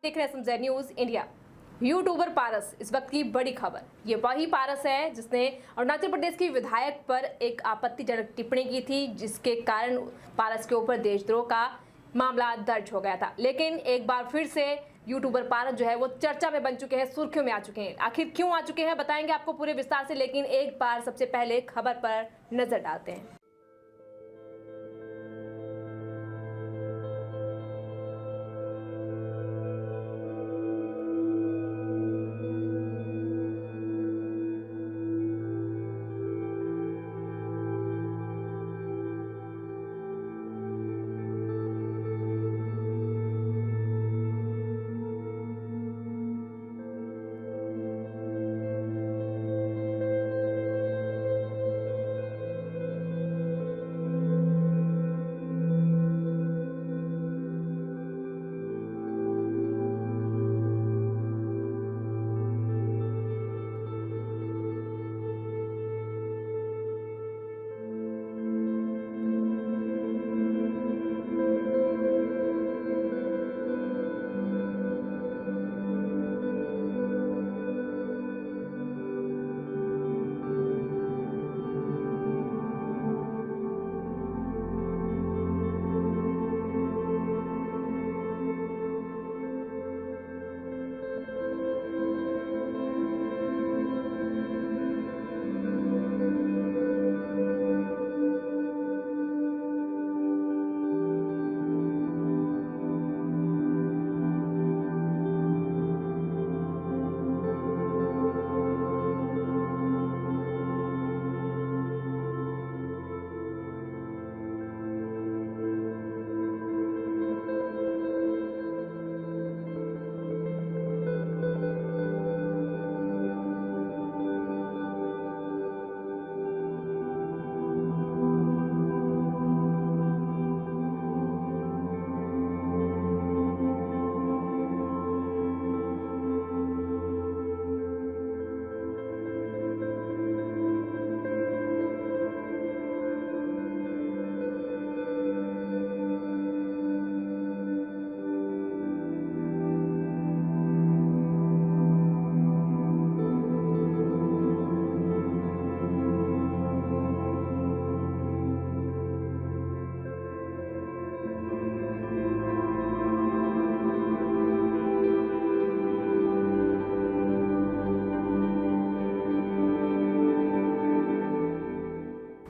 देख रहे हैं SMZ न्यूज इंडिया। यूट्यूबर पारस इस वक्त की बड़ी खबर। ये वही पारस है जिसने अरुणाचल प्रदेश की विधायक पर एक आपत्तिजनक टिप्पणी की थी, जिसके कारण पारस के ऊपर देशद्रोह का मामला दर्ज हो गया था। लेकिन एक बार फिर से यूट्यूबर पारस जो है वो चर्चा में बन चुके हैं, सुर्खियों में आ चुके हैं। आखिर क्यों आ चुके हैं बताएंगे आपको पूरे विस्तार से, लेकिन एक बार सबसे पहले खबर पर नजर डालते हैं।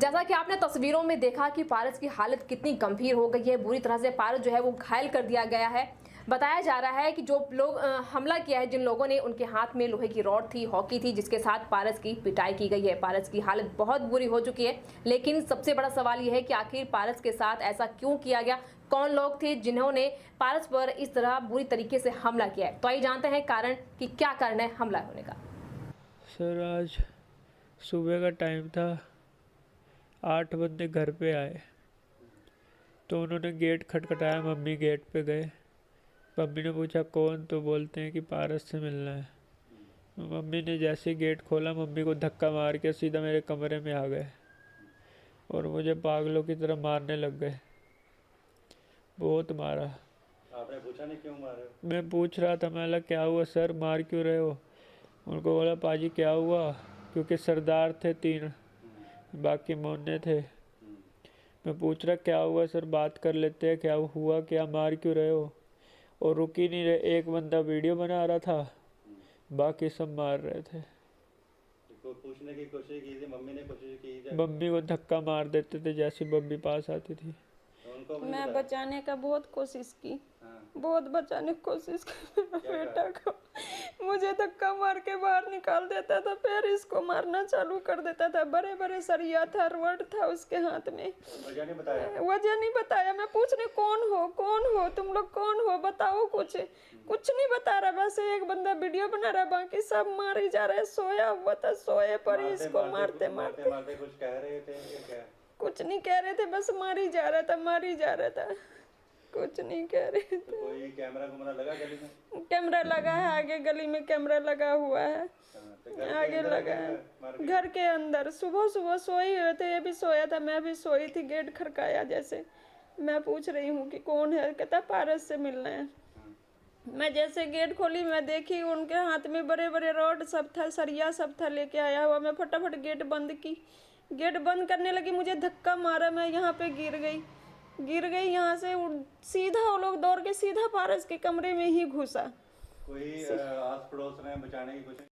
जैसा कि आपने तस्वीरों में देखा कि पारस की हालत कितनी गंभीर हो गई है, बुरी तरह से पारस जो है वो घायल कर दिया गया है। बताया जा रहा है कि जो लोग हमला किया है, जिन लोगों ने, उनके हाथ में लोहे की रॉड थी, हॉकी थी, जिसके साथ पारस की पिटाई की गई है। पारस की हालत बहुत बुरी हो चुकी है। लेकिन सबसे बड़ा सवाल यह है कि आखिर पारस के साथ ऐसा क्यों किया गया, कौन लोग थे जिन्होंने पारस पर इस तरह बुरी तरीके से हमला किया है। तो आइए जानते हैं कारण कि क्या कारण है हमला होने का। सर, आज सुबह का टाइम था, 8 बंदे घर पे आए तो उन्होंने गेट खटखटाया। मम्मी गेट पे गए। मम्मी ने पूछा कौन, तो बोलते हैं कि पारस से मिलना है। मम्मी ने जैसे गेट खोला, मम्मी को धक्का मार के सीधा मेरे कमरे में आ गए और मुझे पागलों की तरह मारने लग गए। बहुत मारा। आपने पूछा नहीं क्यों मारे हो? मैं पूछ रहा था, मैं बोला क्या हुआ सर, मार क्यों रहे हो? उनको बोला पाजी क्या हुआ, क्योंकि सरदार थे 3, बाकी मोने थे। मैं पूछ रहा क्या हुआ सर, बात कर लेते हैं, क्या हुआ, क्या मार क्यों रहे हो? और रुक ही नहीं रहे। एक बंदा वीडियो बना रहा था, बाकी सब मार रहे थे। पूछने की कोशिश की थी, मम्मी ने कोशिश की थी। मम्मी को धक्का मार देते थे जैसे मम्मी पास आती थी। मैं बचाने का बहुत कोशिश की। हाँ। बहुत बचाने की कोशिश की बेटा को। मुझे धक्का मार के बाहर निकाल देता था, फिर इसको मारना चालू कर देता था। बड़े बड़े सरिया था, रॉड था उसके हाथ में। वजह नहीं बताया? वजह नहीं बताया। मैं पूछने कौन हो तुम लोग, कौन हो बताओ कुछ। कुछ नहीं बता रहा। बस एक बंदा वीडियो बना रहा, बाकी सब मारे जा रहे। सोया हुआ था, सोए पर इसको मारते मारते कुछ कह रहे थे क्या? कुछ नहीं कह रहे थे, बस मारी जा रहा था। कुछ नहीं कह रहे थे। तो कोई कैमरा लगा गली में? कैमरा लगा है, आगे गली में कैमरा लगा हुआ है। तो आगे लगा है घर के अंदर। सुबह सुबह सोए हुए थे, ये भी सोया था, मैं भी सोई थी। गेट खड़काया जैसे। मैं पूछ रही हूँ कि कौन है, कहता पारस से मिलना है। मैं जैसे गेट खोली, मैं देखी उनके हाथ में बड़े बड़े रॉड सब था, सरिया सब था लेके आया हुआ। मैं फटाफट गेट बंद की, गेट बंद करने लगी, मुझे धक्का मारा, मैं यहाँ पे गिर गई। यहाँ से सीधा वो लोग दौड़ के सीधा पारस के कमरे में ही घुसा। कोई आस पड़ोस ने बचाने की कोशिश?